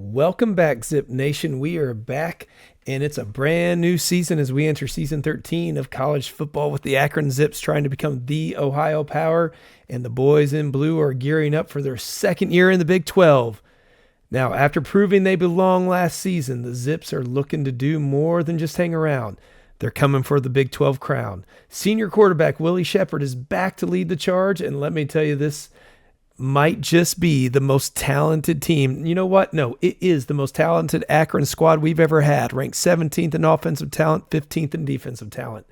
Welcome back, Zip Nation. We are back, and it's a brand new season as we enter season 13 of college football with the Akron Zips trying to become the Ohio Power, and the boys in blue are gearing up for their second year in the Big 12. Now, after proving they belong last season, the Zips are looking to do more than just hang around. They're coming for the Big 12 crown. Senior quarterback Willie Shepard is back to lead the charge, and let me tell you, this might just be the most talented team. You know what? No, it is the most talented Akron squad we've ever had, ranked 17th in offensive talent, 15th in defensive talent.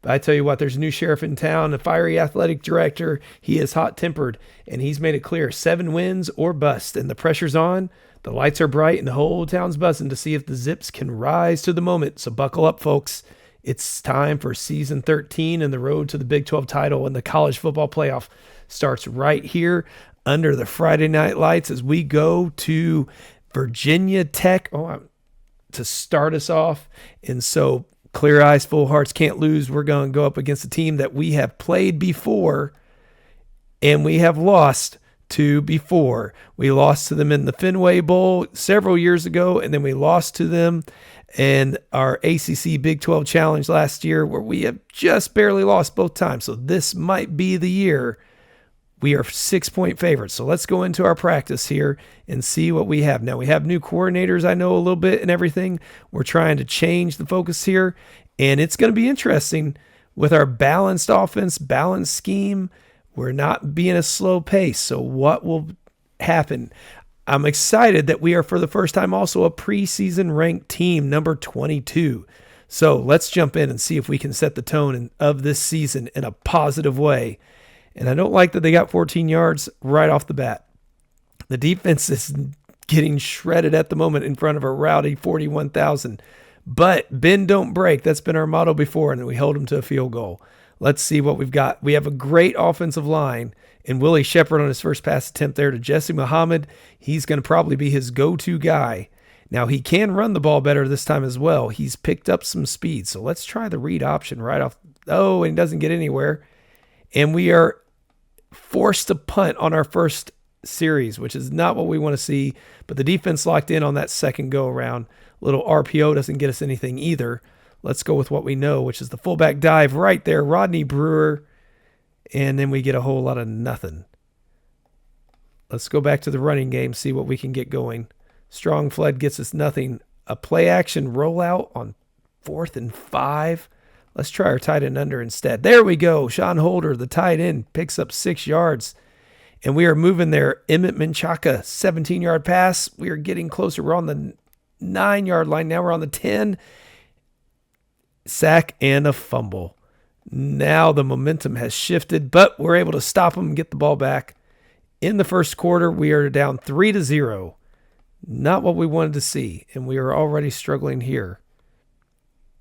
But I tell you what, there's a new sheriff in town, a fiery athletic director. He is hot-tempered, and he's made it clear 7 wins or bust, and the pressure's on. The lights are bright, and the whole town's buzzing to see if the Zips can rise to the moment. So buckle up, folks. It's time for season 13 and the road to the Big 12 title, and the college football playoff starts right here under the Friday night lights as we go to Virginia Tech to start us off. And so clear eyes, full hearts, can't lose. We're going to go up against a team that we have played before and we have lost to before. We lost to them in the Fenway Bowl several years ago, and then we lost to them in our ACC Big 12 Challenge last year, where we have just barely lost both times. So this might be the year. We are 6-point favorites. So let's go into our practice here and see what we have. Now, we have new coordinators, I know, a little bit and everything. We're trying to change the focus here, and it's going to be interesting with our balanced offense, balanced scheme. We're not being a slow pace. So what will happen? I'm excited that we are, for the first time, also a preseason ranked team, number 22. So let's jump in and see if we can set the tone of this season in a positive way. And I don't like that they got 14 yards right off the bat. The defense is getting shredded at the moment in front of a rowdy 41,000. But bend, don't break. That's been our motto before, and then we hold them to a field goal. Let's see what we've got. We have a great offensive line, and Willie Shepard on his first pass attempt there to Jesse Muhammad. He's going to probably be his go-to guy. Now, he can run the ball better this time as well. He's picked up some speed. So let's try the read option right off. Oh, and he doesn't get anywhere. And we are forced to punt on our first series, which is not what we want to see. But the defense locked in on that second go-around. Little RPO doesn't get us anything either. Let's go with what we know, which is the fullback dive right there, Rodney Brewer. And then we get a whole lot of nothing. Let's go back to the running game, see what we can get going. Strong Flood gets us nothing. A play-action rollout on 4th and 5. Let's try our tight end under instead. There we go. Sean Holder, the tight end, picks up 6 yards. And we are moving there. Emmett Menchaca, 17-yard pass. We are getting closer. We're on the 9-yard line. Now we're on the 10. Sack and a fumble. Now the momentum has shifted, but we're able to stop them and get the ball back. In the first quarter, we are down 3-0. Not what we wanted to see, and we are already struggling here.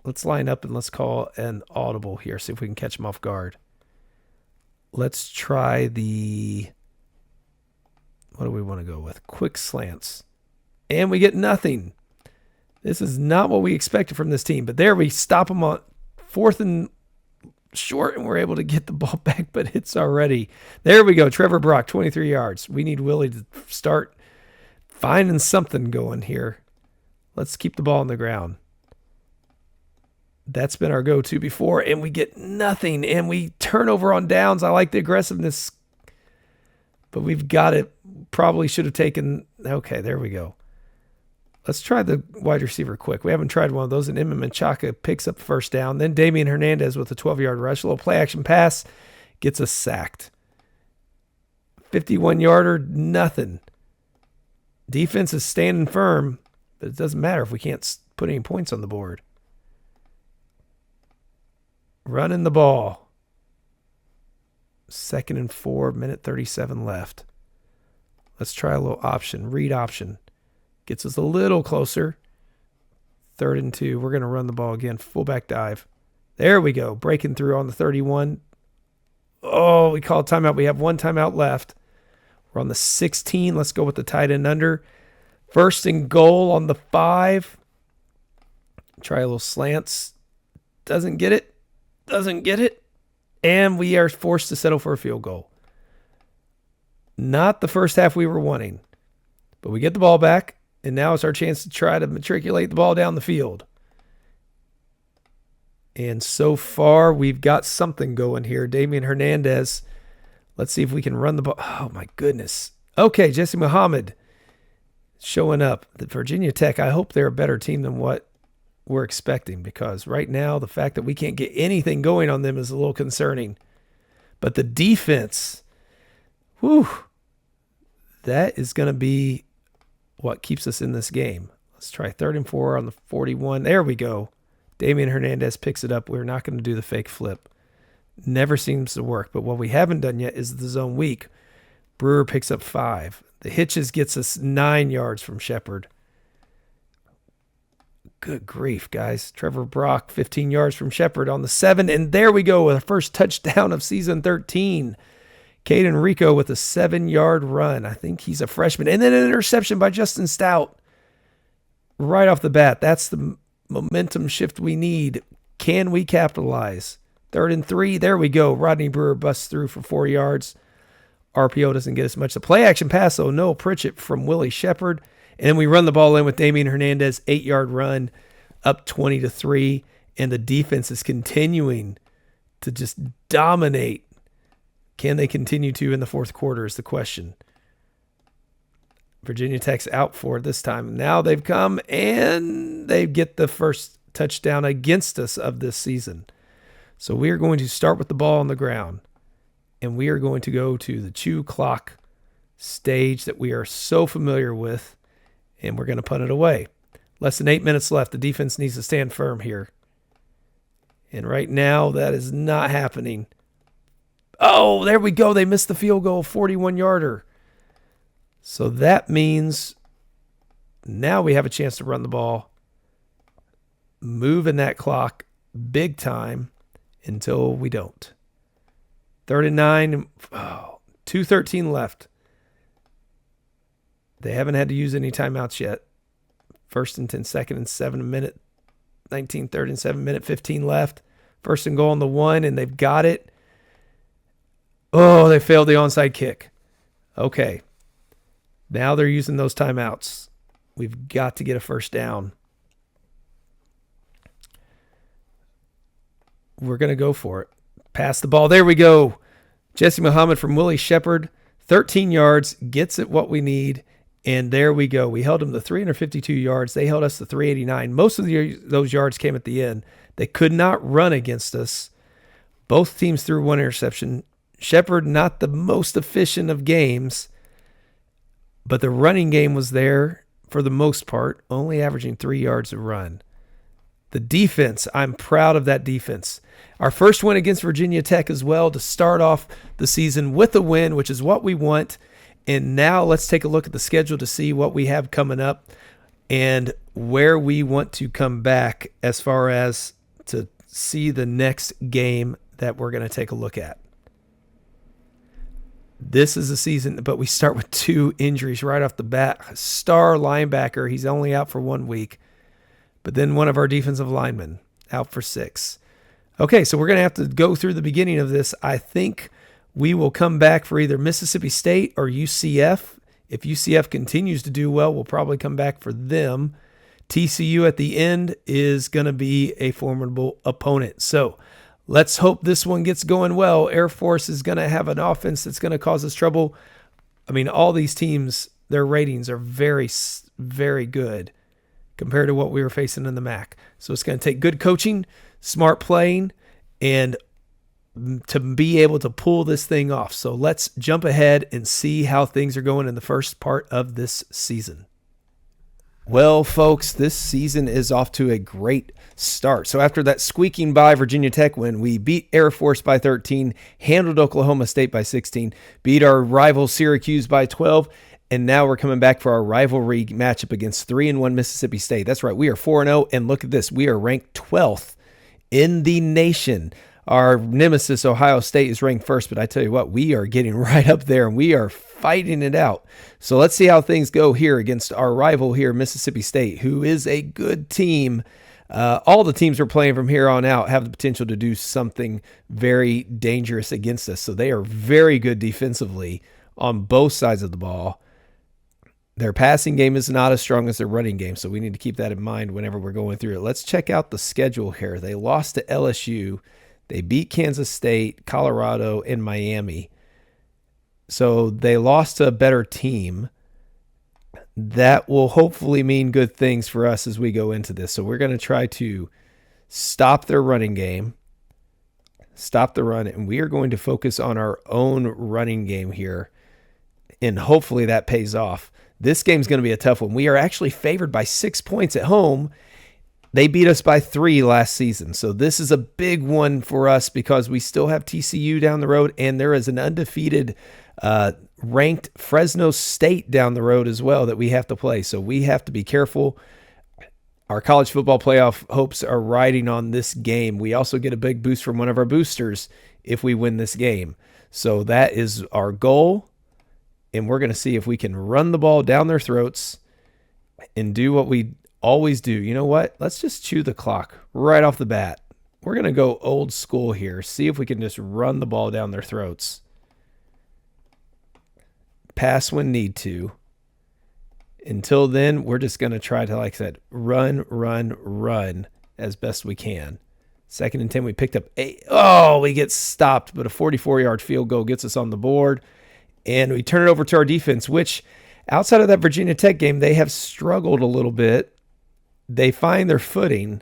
Let's line up and let's call an audible here, see if we can catch them off guard. Let's try what do we want to go with? Quick slants. And we get nothing. This is not what we expected from this team, but there we stop them on 4th and short, and we're able to get the ball back, but it's already. There we go. Trevor Brock, 23 yards. We need Willie to start finding something going here. Let's keep the ball on the ground. That's been our go-to before, and we get nothing, and we turn over on downs. I like the aggressiveness, but we've got it. Probably should have taken. Okay, there we go. Let's try the wide receiver quick. We haven't tried one of those, and Emmett Menchaca picks up the first down. Then Damian Hernandez with a 12-yard rush. A little play-action pass gets us sacked. 51-yarder, nothing. Defense is standing firm, but it doesn't matter if we can't put any points on the board. Running the ball. 2nd and 4, minute 37 left. Let's try a little option, read option. Gets us a little closer. 3rd and 2. We're going to run the ball again. Fullback dive. There we go. Breaking through on the 31. Oh, we call a timeout. We have one timeout left. We're on the 16. Let's go with the tight end under. 1st and goal on the 5. Try a little slants. Doesn't get it. And we are forced to settle for a field goal. Not the first half we were wanting. But we get the ball back. And now it's our chance to try to matriculate the ball down the field. And so far, we've got something going here. Damian Hernandez. Let's see if we can run the ball. Oh, my goodness. Okay, Jesse Muhammad showing up. The Virginia Tech, I hope they're a better team than what we're expecting, because right now the fact that we can't get anything going on them is a little concerning. But the defense, whew, that is going to be what keeps us in this game. Let's try 3rd and 4 on the 41. There we go. Damian Hernandez picks it up. We're not going to do the fake flip. Never seems to work. But what we haven't done yet is the zone weak. Brewer picks up 5. The hitches gets us 9 yards from Shepard. Good grief, guys. Trevor Brock, 15 yards from Shepard on the 7. And there we go with our first touchdown of season 13. Caden Rico with a 7-yard run. I think he's a freshman. And then an interception by Justin Stout. Right off the bat. That's the momentum shift we need. Can we capitalize? 3rd and 3. There we go. Rodney Brewer busts through for 4 yards. RPO doesn't get as much. The play action pass, though, Noah Pritchett from Willie Shepard. And then we run the ball in with Damian Hernandez, 8-yard run, up 20-3. And the defense is continuing to just dominate. Can they continue to in the fourth quarter is the question. Virginia Tech's out for it this time. Now they've come and they get the first touchdown against us of this season. So we are going to start with the ball on the ground. And we are going to go to the chew clock stage that we are so familiar with. And we're going to punt it away. Less than 8 minutes left. The defense needs to stand firm here. And right now, that is not happening. Oh, there we go. They missed the field goal, 41-yarder. So that means now we have a chance to run the ball, moving that clock big time until we don't. 3rd and 9, 2:13 left. They haven't had to use any timeouts yet. 1st and 10, 2nd and 7, a minute 19, 3rd and 7, minute 15 left. 1st and goal on the 1, and they've got it. Oh, they failed the onside kick. Okay. Now they're using those timeouts. We've got to get a first down. We're going to go for it. Pass the ball. There we go. Jesse Muhammad from Willie Shepard, 13 yards, gets it what we need, and there we go. We held them to 352 yards. They held us to 389. Most of those yards came at the end. They could not run against us. Both teams threw 1 interception. Shepard, not the most efficient of games, but the running game was there for the most part, only averaging 3 yards a run. The defense, I'm proud of that defense. Our first win against Virginia Tech as well to start off the season with a win, which is what we want. And now let's take a look at the schedule to see what we have coming up and where we want to come back as far as to see the next game that we're going to take a look at. This is a season, but we start with 2 injuries right off the bat. Star linebacker, he's only out for 1 week. But then one of our defensive linemen out for 6. Okay, so we're going to have to go through the beginning of this. I think we will come back for either Mississippi State or UCF. If UCF continues to do well, we'll probably come back for them. TCU at the end is going to be a formidable opponent. So let's hope this one gets going well. Air Force is going to have an offense that's going to cause us trouble. I mean, all these teams, their ratings are very, very good compared to what we were facing in the MAC. So it's going to take good coaching, smart playing, and to be able to pull this thing off. So let's jump ahead and see how things are going in the first part of this season. Well, folks, this season is off to a great start. So after that squeaking by Virginia Tech win, we beat Air Force by 13, handled Oklahoma State by 16, beat our rival Syracuse by 12, and now we're coming back for our rivalry matchup against 3-1 Mississippi State. That's right, we are 4-0, and look at this. We are ranked 12th in the nation. Our nemesis, Ohio State, is ranked first, but I tell you what, we are getting right up there, and we are fighting it out. So let's see how things go here against our rival here, Mississippi State, who is a good team. All the teams we're playing from here on out have the potential to do something very dangerous against us. So they are very good defensively on both sides of the ball. Their passing game is not as strong as their running game, so we need to keep that in mind whenever we're going through it. Let's check out the schedule here. They lost to LSU. They beat Kansas State, Colorado, and Miami. So they lost to a better team. That will hopefully mean good things for us as we go into this. So we're going to try to stop their running game, stop the run, and we are going to focus on our own running game here, and hopefully that pays off. This game's going to be a tough one. We are actually favored by 6 points at home. They beat us by 3 last season. So this is a big one for us because we still have TCU down the road, and there is an undefeated ranked Fresno State down the road as well that we have to play. So we have to be careful. Our college football playoff hopes are riding on this game. We also get a big boost from one of our boosters if we win this game. So that is our goal. And we're going to see if we can run the ball down their throats and do what we always do. You know what? Let's just chew the clock right off the bat. We're going to go old school here. See if we can just run the ball down their throats. Pass when need to. Until then, we're just going to try to, like I said, run as best we can. 2nd and 10, we picked up 8. Oh, we get stopped, but a 44-yard field goal gets us on the board. And we turn it over to our defense, which outside of that Virginia Tech game, they have struggled a little bit. They find their footing.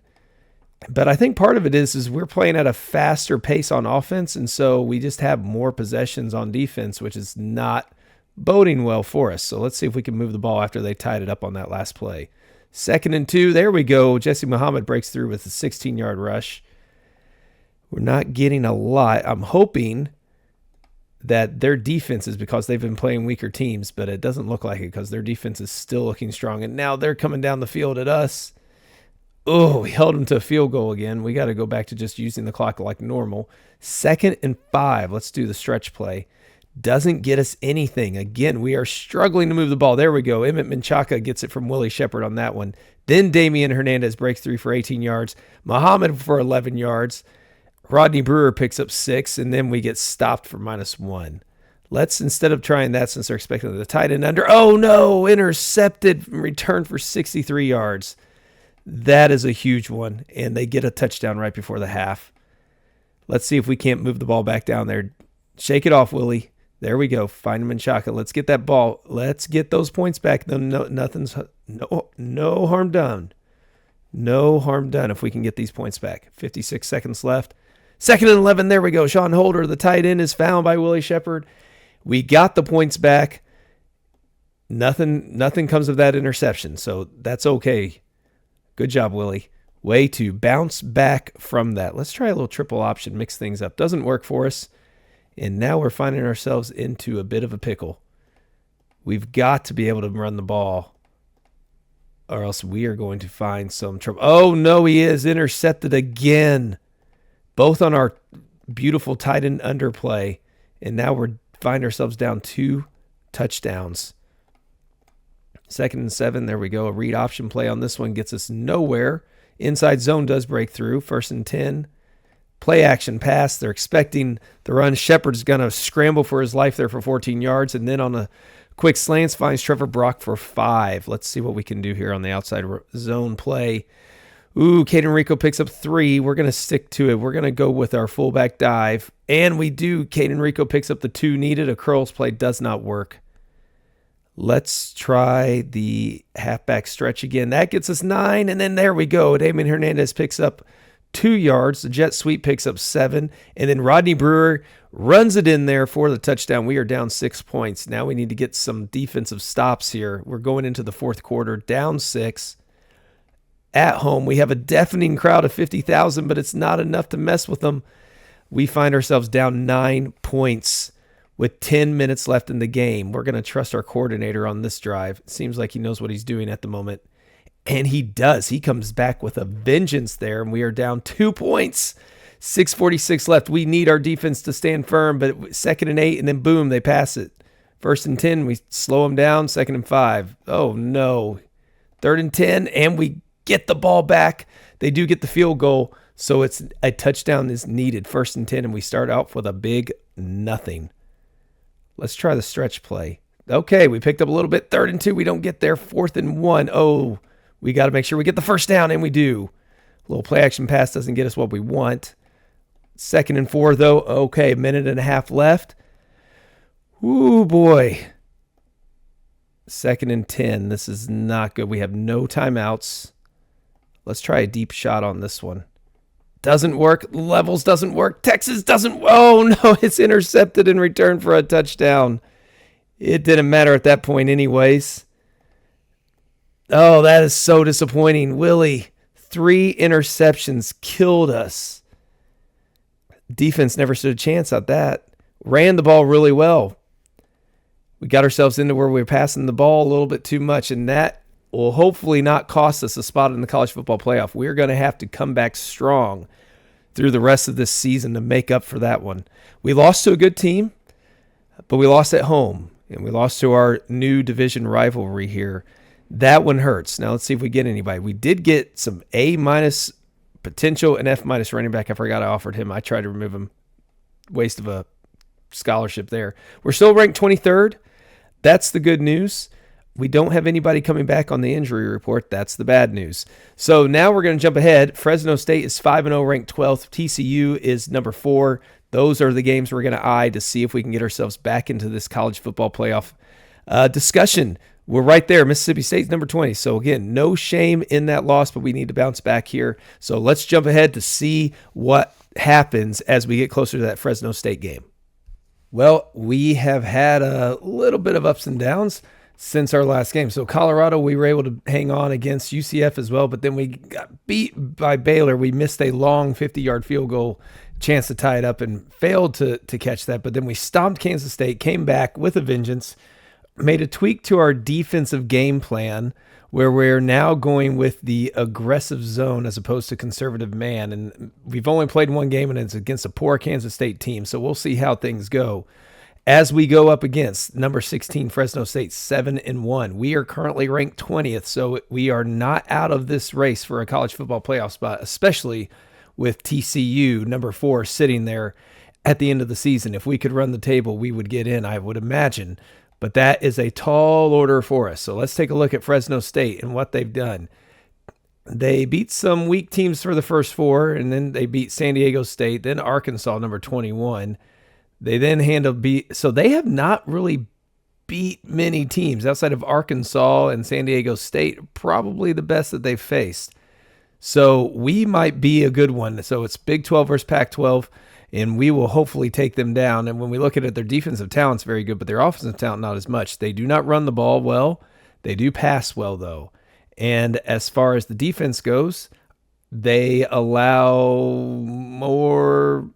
But I think part of it is we're playing at a faster pace on offense, and so we just have more possessions on defense, which is not boding well for us. So let's see if we can move the ball after they tied it up on that last play. 2nd and 2, there we go. Jesse Muhammad breaks through with a 16-yard rush. We're not getting a lot. I'm hoping that their defense is because they've been playing weaker teams, but it doesn't look like it because their defense is still looking strong. And now they're coming down the field at us. Oh, we held them to a field goal again. We got to go back to just using the clock like normal. 2nd and 5. Let's do the stretch play. Doesn't get us anything. Again, we are struggling to move the ball. There we go. Emmett Menchaca gets it from Willie Shepard on that one. Then Damian Hernandez breaks 3 for 18 yards. Muhammad for 11 yards. Rodney Brewer picks up 6, and then we get stopped for -1. Let's, instead of trying that, since they're expecting the tight end under, oh no, intercepted, return for 63 yards. That is a huge one, and they get a touchdown right before the half. Let's see if we can't move the ball back down there. Shake it off, Willie. There we go. Find him in Chaka. Let's get that ball. Let's get those points back. No harm done. No harm done if we can get these points back. 56 seconds left. 2nd and 11. There we go. Sean Holder, the tight end, is found by Willie Shepard. We got the points back. Nothing comes of that interception, so that's okay. Good job, Willie. Way to bounce back from that. Let's try a little triple option, mix things up. Doesn't work for us. And now we're finding ourselves into a bit of a pickle. We've got to be able to run the ball, or else we are going to find some trouble. Oh, no, he is intercepted again. Both on our beautiful tight end underplay. And now we find ourselves down 2 touchdowns. 2nd and 7, there we go. A read option play on this one gets us nowhere. Inside zone does break through. 1st and 10. Play action pass. They're expecting the run. Shepard's going to scramble for his life there for 14 yards. And then on a quick slants finds Trevor Brock for 5. Let's see what we can do here on the outside zone play. Ooh, Caden Rico picks up 3. We're going to stick to it. We're going to go with our fullback dive. And we do. Caden Rico picks up the 2 needed. A curls play does not work. Let's try the halfback stretch again. That gets us 9. And then there we go. Damian Hernandez picks up 2 yards. The jet sweep picks up 7. And then Rodney Brewer runs it in there for the touchdown. We are down 6 points. Now we need to get some defensive stops here. We're going into the 4th quarter, down 6. At home, we have a deafening crowd of 50,000, but it's not enough to mess with them. We find ourselves down 9 points with 10 minutes left in the game. We're going to trust our coordinator on this drive. It seems like he knows what he's doing at the moment. And he does. He comes back with a vengeance there, and we are down 2 points. 6:46 left. We need our defense to stand firm, but 2nd and 8, and then boom, they pass it. 1st and 10, we slow them down. 2nd and 5. Oh, no. 3rd and 10, and we get the ball back. They do get the field goal, so it's a touchdown is needed. 1st and 10, and we start out with a big nothing. Let's try the stretch play. Okay, we picked up a little bit. 3rd and 2. We don't get there. 4th and 1. Oh, we got to make sure we get the first down, and we do. A little play action pass doesn't get us what we want. 2nd and 4, though. Okay, 1.5 minutes left. Ooh, boy. 2nd and 10. This is not good. We have no timeouts. Let's try a deep shot on this one. Doesn't work. Levels doesn't work. Texas doesn't. Oh, no. It's intercepted in return for a touchdown. It didn't matter at that point anyways. Oh, that is so disappointing. Willie, 3 interceptions killed us. Defense never stood a chance at that. Ran the ball really well. We got ourselves into where we were passing the ball a little bit too much, and that will hopefully not cost us a spot in the college football playoff. We're going to have to come back strong through the rest of this season to make up for that one. We lost to a good team, but we lost at home, and we lost to our new division rivalry here. That one hurts. Now let's see if we get anybody. We did get some A- potential and F- running back. I forgot I offered him. I tried to remove him. Waste of a scholarship there. We're still ranked 23rd. That's the good news. We don't have anybody coming back on the injury report. That's the bad news. So now we're going to jump ahead. Fresno State is 5-0, ranked 12th. TCU is number 4. Those are the games we're going to eye to see if we can get ourselves back into this college football playoff discussion. We're right there. Mississippi State's number 20. So again, no shame in that loss, but we need to bounce back here. So let's jump ahead to see what happens as we get closer to that Fresno State game. Well, we have had a little bit of ups and downs since our last game. So Colorado, we were able to hang on against UCF as well, but then we got beat by Baylor. We missed a long 50-yard field goal chance to tie it up and failed to catch that. But then we stomped Kansas State, came back with a vengeance, made a tweak to our defensive game plan where we're now going with the aggressive zone as opposed to conservative man. And we've only played one game, and it's against a poor Kansas State team. So we'll see how things go as we go up against number 16 Fresno State, 7-1. We are currently ranked 20th, so we are not out of this race for a college football playoff spot, especially with TCU, number 4, sitting there at the end of the season. If we could run the table, we would get in, I would imagine. But that is a tall order for us. So let's take a look at Fresno State and what they've done. They beat some weak teams for the first 4, and then they beat San Diego State, then Arkansas, number 21. They then so they have not really beat many teams outside of Arkansas and San Diego State, probably the best that they've faced. So we might be a good one. So it's Big 12 versus Pac-12. And we will hopefully take them down. And when we look at it, their defensive talent's very good, but their offensive talent not as much. They do not run the ball well. They do pass well, though. And as far as the defense goes, they allow more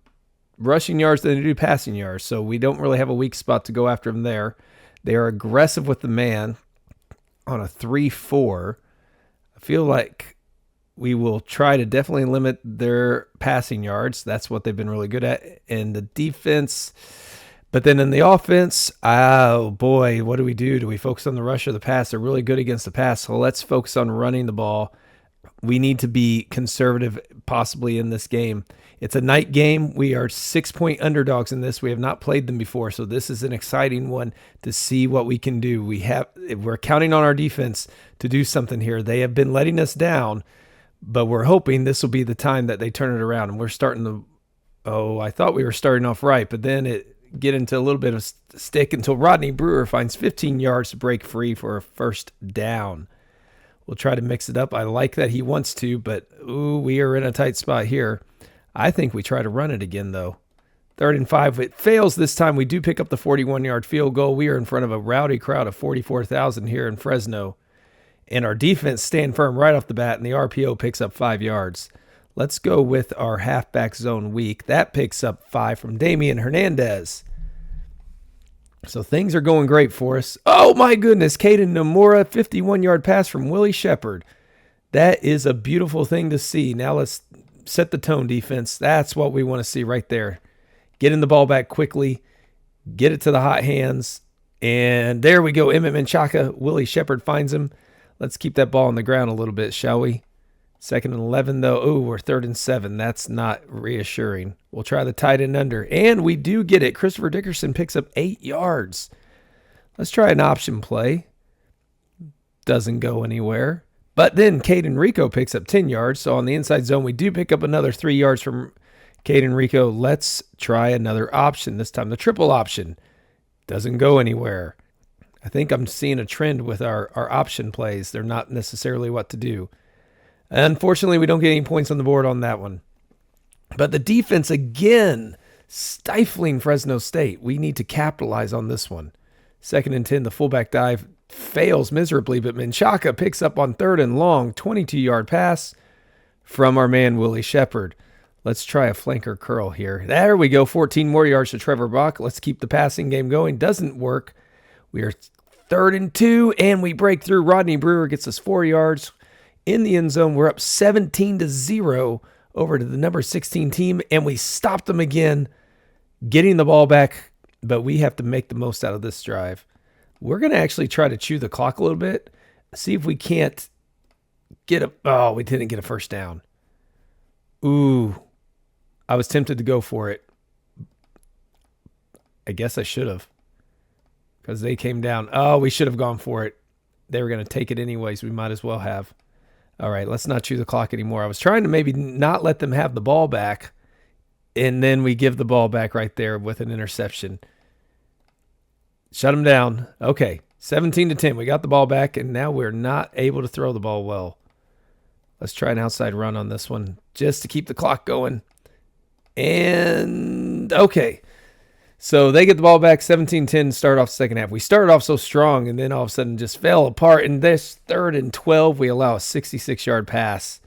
rushing yards than they do passing yards. So we don't really have a weak spot to go after them there. They are aggressive with the man on a 3-4. I feel like we will try to definitely limit their passing yards. That's what they've been really good at. And the defense, but then in the offense, oh boy, what do we do? Do we focus on the rush or the pass? They're really good against the pass. So let's focus on running the ball. We need to be conservative possibly in this game. It's a night game. We are 6-point underdogs in this. We have not played them before. So this is an exciting one to see what we can do. We're counting on our defense to do something here. They have been letting us down, but we're hoping this will be the time that they turn it around. And we're starting I thought we were starting off right, but then it get into a little bit of stick until Rodney Brewer finds 15 yards to break free for a first down. We'll try to mix it up. I like that he wants to, but we are in a tight spot here. I think we try to run it again, though. 3rd and 5. It fails this time. We do pick up the 41-yard field goal. We are in front of a rowdy crowd of 44,000 here in Fresno. And our defense stand firm right off the bat, and the RPO picks up 5 yards. Let's go with our halfback zone weak. That picks up 5 from Damian Hernandez. So things are going great for us. Oh, my goodness. Caden Nomura, 51-yard pass from Willie Shepard. That is a beautiful thing to see. Now let's set the tone, defense. That's what we want to see right there. Getting the ball back quickly. Get it to the hot hands. And there we go. Emmett Menchaca. Willie Shepard finds him. Let's keep that ball on the ground a little bit, shall we? 2nd and 11, though. We're 3rd and 7. That's not reassuring. We'll try the tight end under. And we do get it. Christopher Dickerson picks up 8 yards. Let's try an option play. Doesn't go anywhere. But then Caden Rico picks up 10 yards. So on the inside zone, we do pick up another 3 yards from Caden Rico. Let's try another option. This time the triple option. Doesn't go anywhere. I think I'm seeing a trend with our option plays. They're not necessarily what to do. Unfortunately, we don't get any points on the board on that one. But the defense, again, stifling Fresno State. We need to capitalize on this one. 2nd and 10, the fullback dive fails miserably, but Menchaca picks up on 3rd and long, 22-yard pass from our man, Willie Shepard. Let's try a flanker curl here. There we go, 14 more yards to Trevor Bach. Let's keep the passing game going. Doesn't work. We are 3rd and 2, and we break through. Rodney Brewer gets us 4 yards in the end zone. We're up 17-0 over to the number 16 team, and we stopped them again, getting the ball back, but we have to make the most out of this drive. We're going to actually try to chew the clock a little bit, see if we can't get a... Oh, we didn't get a first down. Ooh, I was tempted to go for it. I guess I should have, because they came down. Oh, we should have gone for it. They were going to take it anyways. We might as well have. All right, let's not chew the clock anymore. I was trying to maybe not let them have the ball back, and then we give the ball back right there with an interception. Shut them down. Okay, 17-10. We got the ball back, and now we're not able to throw the ball well. Let's try an outside run on this one just to keep the clock going. And, okay. So they get the ball back, 17-10, start off the second half. We started off so strong, and then all of a sudden just fell apart. In this 3rd and 12, we allow a 66-yard pass.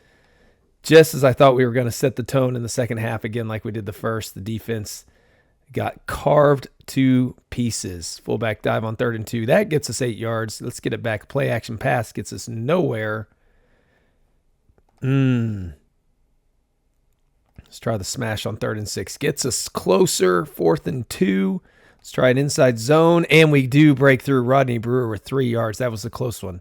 Just as I thought we were going to set the tone in the second half again like we did the first, the defense got carved to pieces. Fullback dive on 3rd and 2. That gets us 8 yards. Let's get it back. Play action pass gets us nowhere. Let's try the smash on 3rd and 6. Gets us closer. 4th and 2. Let's try an inside zone. And we do break through. Rodney Brewer with 3 yards. That was a close one.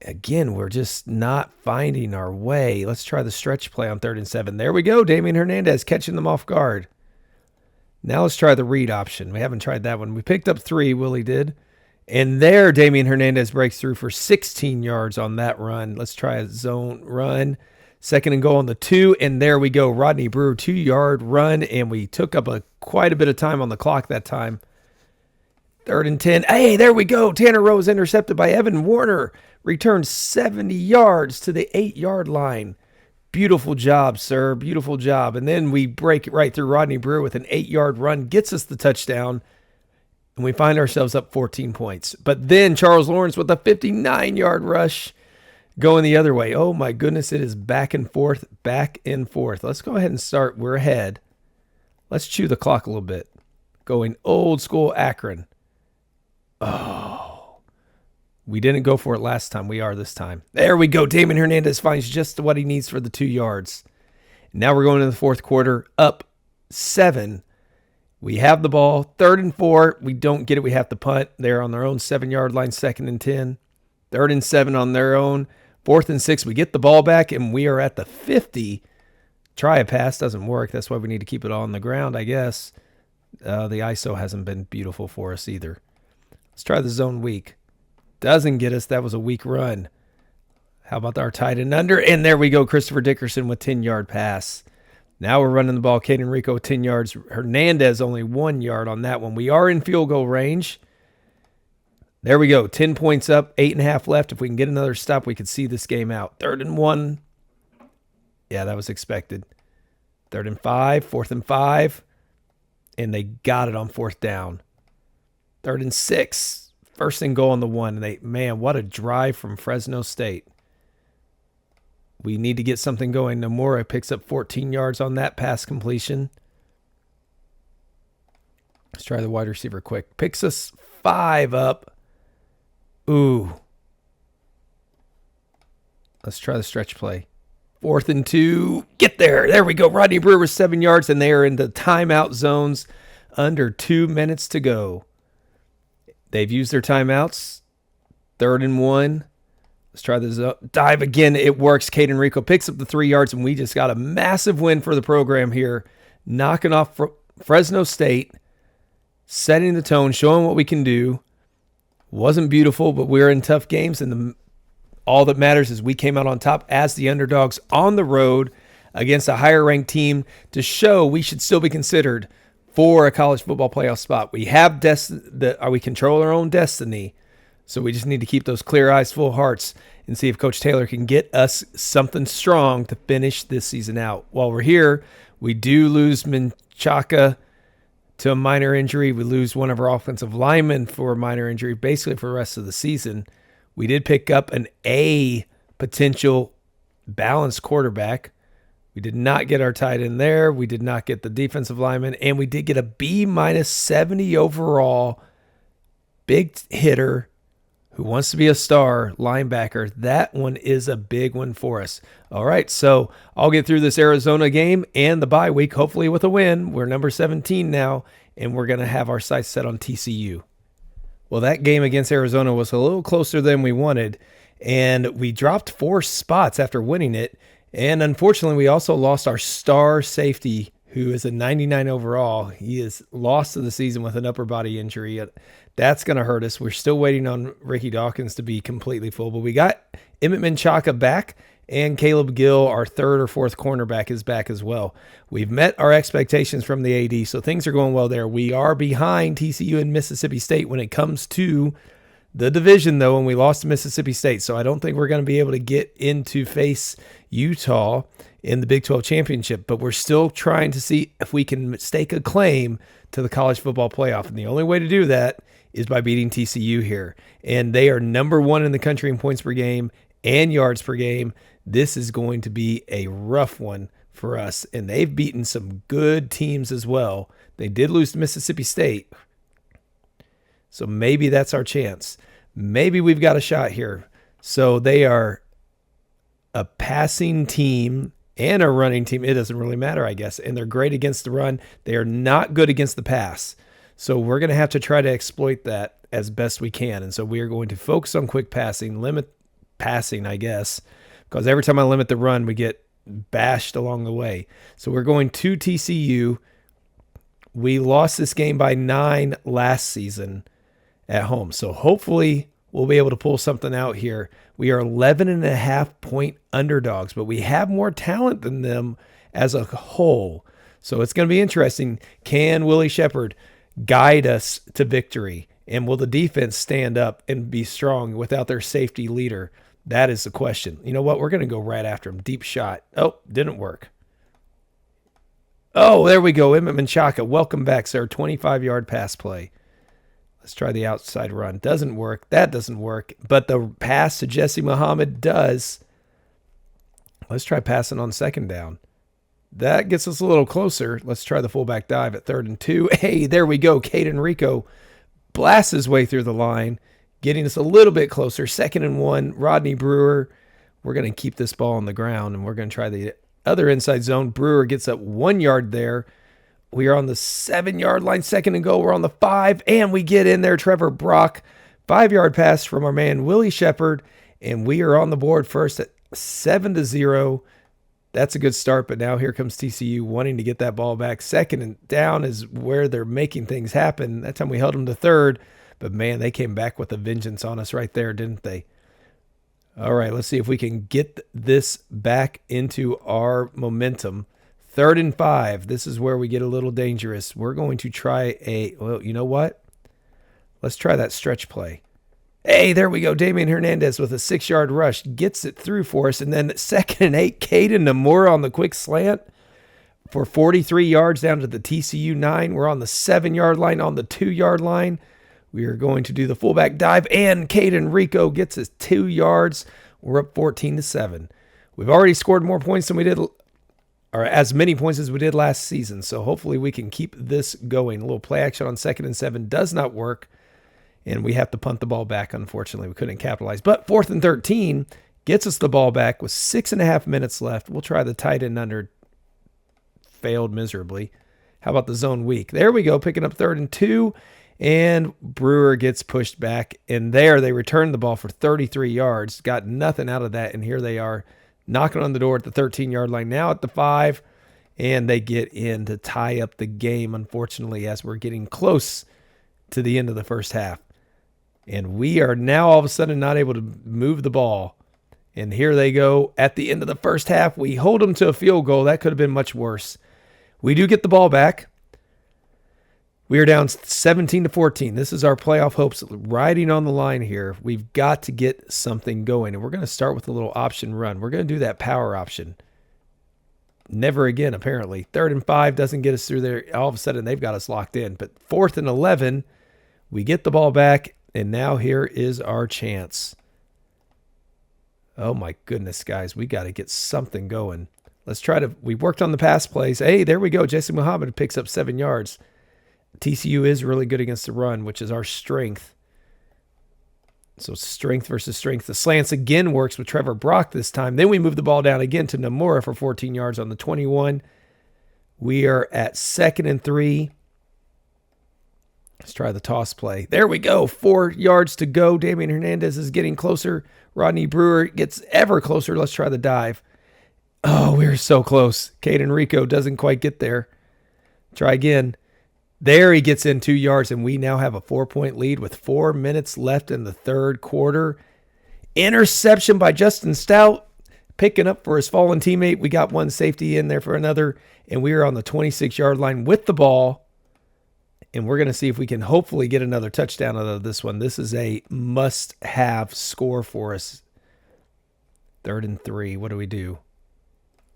Again, we're just not finding our way. Let's try the stretch play on 3rd and 7. There we go. Damian Hernandez catching them off guard. Now let's try the read option. We haven't tried that one. We picked up 3. Willie did. And there, Damian Hernandez breaks through for 16 yards on that run. Let's try a zone run. 2nd and goal on the 2. And there we go. Rodney Brewer, 2-yard run. And we took up quite a bit of time on the clock that time. 3rd and 10. Hey, there we go. Tanner Rose intercepted by Evan Warner. Returned 70 yards to the 8-yard line. Beautiful job, sir. Beautiful job. And then we break it right through Rodney Brewer with an 8-yard run. Gets us the touchdown. And we find ourselves up 14 points. But then Charles Lawrence with a 59-yard rush going the other way. Oh, my goodness. It is back and forth, back and forth. Let's go ahead and start. We're ahead. Let's chew the clock a little bit. Going old school Akron. Oh, we didn't go for it last time. We are this time. There we go. Damon Hernandez finds just what he needs for the 2 yards. Now we're going to the 4th quarter, up 7. We have the ball. 3rd and 4. We don't get it. We have to punt. They're on their own 7-yard line, 2nd and 10. 3rd and 7 on their own. 4th and 6. We get the ball back, and we are at the 50. Try a pass. Doesn't work. That's why we need to keep it on the ground, I guess. The ISO hasn't been beautiful for us either. Let's try the zone weak. Doesn't get us. That was a weak run. How about our tight end under? And there we go. Christopher Dickerson with 10-yard pass. Now we're running the ball. Caden Rico 10 yards. Hernandez only 1 yard on that one. We are in field goal range. There we go. 10 points up. 8.5 left. If we can get another stop, we could see this game out. 3rd and 1. Yeah, that was expected. 3rd and 5. 4th and 5. And they got it on 4th down. 3rd and 6. 1st and goal on the 1. And man, what a drive from Fresno State. We need to get something going. Nomura picks up 14 yards on that pass completion. Let's try the wide receiver quick. Picks us 5 up. Ooh. Let's try the stretch play. 4th and 2. Get there. There we go. Rodney Brewer with 7 yards, and they are in the timeout zones. Under 2 minutes to go. They've used their timeouts. 3rd and 1. Let's try this dive again. It works. Caden Rico picks up the 3 yards, and we just got a massive win for the program here, knocking off Fresno State setting the tone, showing what we can do. Wasn't beautiful, but we're in tough games, and all that matters is we came out on top as the underdogs on the road against a higher-ranked team to show we should still be considered for a college football playoff spot. We have we control our own destiny, so we just need to keep those clear eyes, full hearts, and see if Coach Taylor can get us something strong to finish this season out. While we're here, we do lose Menchaca to a minor injury. We lose one of our offensive linemen for a minor injury, basically for the rest of the season. We did pick up an A potential balanced quarterback. We did not get our tight end there. We did not get the defensive lineman, and we did get a B minus 70 overall big hitter who wants to be a star linebacker. That one is a big one for us. All right, so I'll get through this Arizona game and the bye week, hopefully with a win. We're number 17 now, and we're going to have our sights set on TCU. Well, that game against Arizona was a little closer than we wanted, and we dropped 4 spots after winning it. And unfortunately, we also lost our star safety, who is a 99 overall. He is lost to the season with an upper body injury. That's going to hurt us. We're still waiting on Ricky Dawkins to be completely full, but we got Emmett Menchaca back, and Caleb Gill, our third or fourth cornerback, is back as well. We've met our expectations from the AD, so things are going well there. We are behind TCU and Mississippi State when it comes to the division, though, and we lost to Mississippi State, so I don't think we're going to be able to get into face Utah in the Big 12 championship, but we're still trying to see if we can stake a claim to the college football playoff, and the only way to do that is by beating TCU here, and they are number 1 in the country in points per game and yards per game. This is going to be a rough one for us, and they've beaten some good teams as well. They did lose to Mississippi State, so maybe that's our chance. Maybe we've got a shot here. So they are a passing team and a running team. It doesn't really matter, I guess, and they're great against the run. They are not good against the pass. So we're going to have to try to exploit that as best we can. And so we are going to focus on quick passing, limit passing, I guess, because every time I limit the run, we get bashed along the way. So we're going to TCU. We lost this game by 9 last season at home. So hopefully we'll be able to pull something out here. We are 11.5-point underdogs, but we have more talent than them as a whole. So it's going to be interesting. Can Willie Shepard guide us to victory? And will the defense stand up and be strong without their safety leader? That is the question. You know what? We're going to go right after him. Deep shot. Oh, didn't work. Oh, there we go. Emmett Menchaca. Welcome back, sir. 25-yard pass play. Let's try the outside run. Doesn't work. That doesn't work. But the pass to Jesse Muhammad does. Let's try passing on second down. That gets us a little closer. Let's try the fullback dive at 3rd and 2. Hey, there we go. Caden Rico blasts his way through the line, getting us a little bit closer. 2nd and 1. Rodney Brewer. We're going to keep this ball on the ground, and we're going to try the other inside zone. Brewer gets up 1 yard there. We are on the 7-yard line, 2nd and goal. We're on the 5, and we get in there. Trevor Brock, 5-yard pass from our man Willie Shepard, and we are on the board first at 7-0. That's a good start, but now here comes TCU wanting to get that ball back. 2nd and down is where they're making things happen. That time we held them to 3rd, but man, they came back with a vengeance on us right there, didn't they? All right, let's see if we can get this back into our momentum. 3rd and 5. This is where we get a little dangerous. We're going to try well, you know what? Let's try that stretch play. Hey, there we go. Damian Hernandez with a 6-yard rush gets it through for us. And then 2nd and 8, Caden Namura on the quick slant for 43 yards down to the TCU 9. We're on the 7-yard line, on the 2-yard line. We are going to do the fullback dive, and Caden Rico gets us 2 yards. We're up 14-7. We've already scored more points than we did, or as many points as we did last season. So hopefully we can keep this going. A little play action on 2nd and 7 does not work, and we have to punt the ball back. Unfortunately, we couldn't capitalize. But 4th and 13 gets us the ball back with 6.5 minutes left. We'll try the tight end under. Failed miserably. How about the zone weak? There we go, picking up 3rd and 2. And Brewer gets pushed back. And there they returned the ball for 33 yards. Got nothing out of that. And here they are knocking on the door at the 13-yard line. Now at the 5. And they get in to tie up the game, unfortunately, as we're getting close to the end of the first half. And we are now all of a sudden not able to move the ball. And here they go at the end of the first half. We hold them to a field goal. That could have been much worse. We do get the ball back. We are down 17-14. This is our playoff hopes riding on the line here. We've got to get something going. And we're going to start with a little option run. We're going to do that power option. Never again, apparently. 3rd and 5 doesn't get us through there. All of a sudden, they've got us locked in. But 4th and 11, we get the ball back. And now here is our chance. Oh, my goodness, guys. We got to get something going. Let's try to – we worked on the pass plays. Hey, there we go. Jesse Muhammad picks up 7 yards. TCU is really good against the run, which is our strength. So strength versus strength. The slants again works with Trevor Brock this time. Then we move the ball down again to Namora for 14 yards on the 21. We are at 2nd and 3. Let's try the toss play. There we go. 4 yards to go. Damian Hernandez is getting closer. Rodney Brewer gets ever closer. Let's try the dive. Oh, we're so close. Caden Rico doesn't quite get there. Try again. There he gets in 2 yards, and we now have a 4-point lead with 4 minutes left in the third quarter. Interception by Justin Stout, picking up for his fallen teammate. We got one safety in there for another, and we are on the 26-yard line with the ball. And we're going to see if we can hopefully get another touchdown out of this one. This is a must-have score for us. 3rd and 3. What do we do?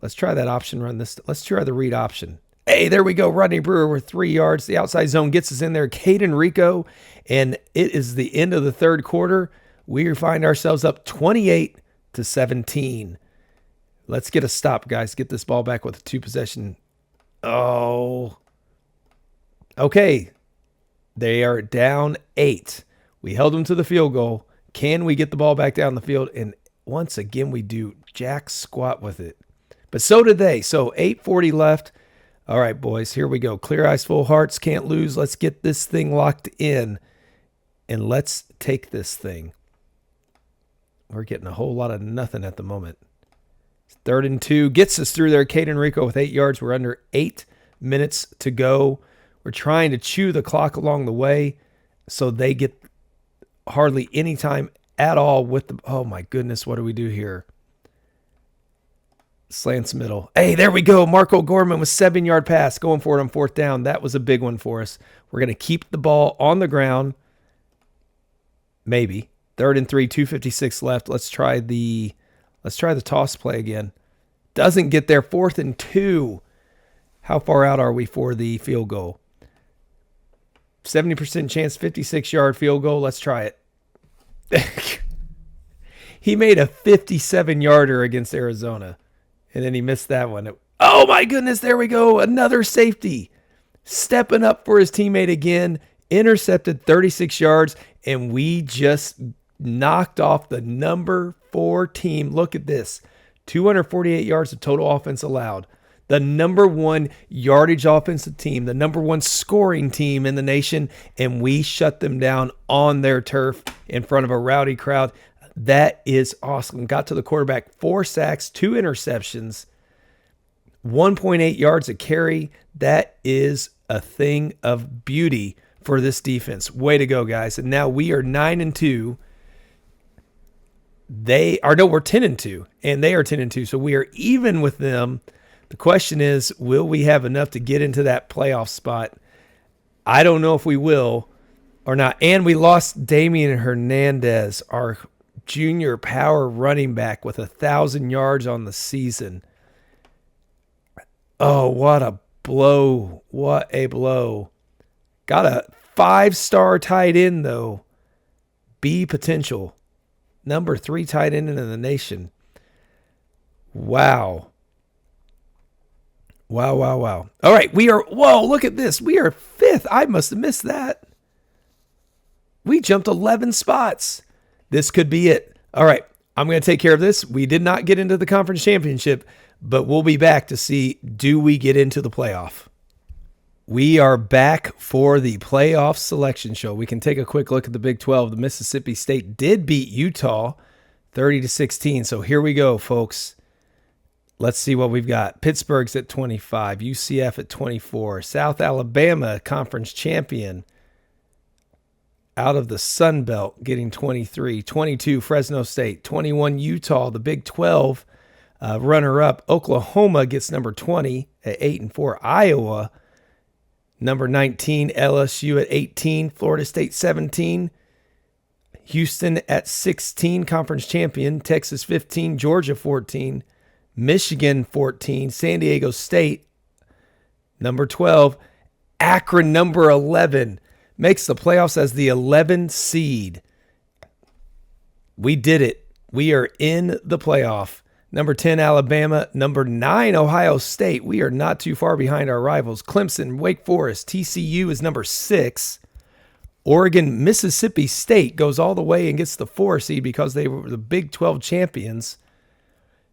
Let's try that option run. Let's try the read option. Hey, there we go. Rodney Brewer with 3 yards. The outside zone gets us in there. Caden Rico. And it is the end of the third quarter. We find ourselves up 28-17. Let's get a stop, guys. Get this ball back with a 2-possession. Oh. Okay. They are down 8. We held them to the field goal. Can we get the ball back down the field? And once again, we do jack squat with it. But so did they. So 8:40 left. All right, boys, here we go. Clear eyes, full hearts, can't lose. Let's get this thing locked in, and let's take this thing. We're getting a whole lot of nothing at the moment. 3rd and 2 gets us through there. Caden Rico with 8 yards. We're under 8 minutes to go. We're trying to chew the clock along the way so they get hardly any time at all with the – oh, my goodness, what do we do here? Slants middle. Hey, there we go. Marco Gorman with 7-yard pass going for it on 4th down. That was a big one for us. We're going to keep the ball on the ground. Maybe. 3rd and 3, 2:56 left. Let's try the toss play again. Doesn't get there. 4th and 2. How far out are we for the field goal? 70% chance, 56-yard field goal. Let's try it. He made a 57-yarder against Arizona. And then he missed that one. Oh, my goodness. There we go. Another safety. Stepping up for his teammate again. Intercepted 36 yards. And we just knocked off the number 4 team. Look at this. 248 yards of total offense allowed. The number 1 yardage offensive team. The number 1 scoring team in the nation. And we shut them down on their turf in front of a rowdy crowd. That is awesome. Got to the quarterback, 4 sacks, 2 interceptions, 1.8 yards a carry. That is a thing of beauty for this defense. Way to go, guys. And now we are 9-2. We're 10-2, and they are 10-2. So we are even with them. The question is, will we have enough to get into that playoff spot? I don't know if we will or not. And we lost Damian Hernandez, our junior power running back with 1,000 yards on the season. Oh, what a blow. What a blow. Got a 5-star tight end, though. B potential. Number 3 tight end in the nation. Wow. Wow. All right, whoa, look at this. We are 5th. I must have missed that. We jumped 11 spots. This could be it. All right, I'm going to take care of this. We did not get into the conference championship, but we'll be back to see, do we get into the playoff? We are back for the playoff selection show. We can take a quick look at the Big 12. The Mississippi State did beat Utah 30-16. So here we go, folks. Let's see what we've got. Pittsburgh's at 25, UCF at 24, South Alabama, conference champion, out of the Sun Belt getting 23. 22, Fresno State. 21, Utah, the Big 12 runner-up. Oklahoma gets number 20 at 8-4. Iowa, number 19. LSU at 18. Florida State 17. Houston at 16, conference champion. Texas 15. Georgia 14. Michigan 14. San Diego State, number 12. Akron, number 11. Makes the playoffs as the 11 seed. We did it. We are in the playoff. Number 10, Alabama. Number 9, Ohio State. We are not too far behind our rivals. Clemson, Wake Forest. TCU is number 6. Oregon, Mississippi State goes all the way and gets the 4 seed because they were the Big 12 champions.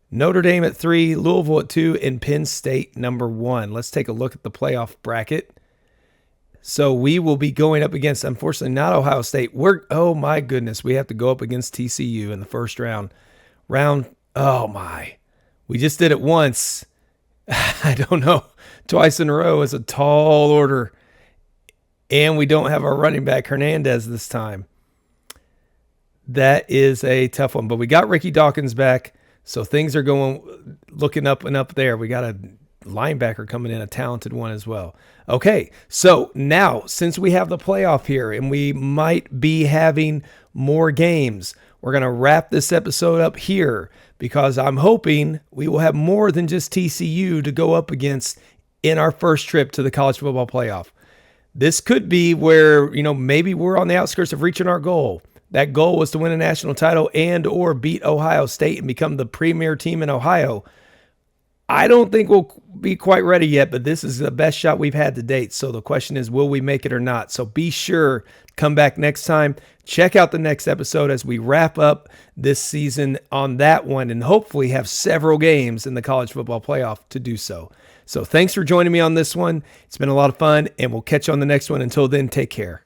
Notre Dame at 3, Louisville at 2, and Penn State number 1. Let's take a look at the playoff bracket. So we will be going up against, unfortunately, not Ohio State. Oh my goodness, we have to go up against TCU in the first round. Oh my. We just did it once. I don't know. Twice in a row is a tall order. And we don't have our running back Hernandez this time. That is a tough one. But we got Ricky Dawkins back. So things are looking up and up there. We got a linebacker coming in, a talented one as well. Okay, so now since we have the playoff here and we might be having more games, we're going to wrap this episode up here because I'm hoping we will have more than just TCU to go up against in our first trip to the college football playoff. This could be where, maybe we're on the outskirts of reaching our goal. That goal was to win a national title and or beat Ohio State and become the premier team in Ohio. I don't think we'll be quite ready yet, but this is the best shot we've had to date. So the question is, will we make it or not? So be sure to come back next time. Check out the next episode as we wrap up this season on that one and hopefully have several games in the college football playoff to do so. So thanks for joining me on this one. It's been a lot of fun, and we'll catch you on the next one. Until then, take care.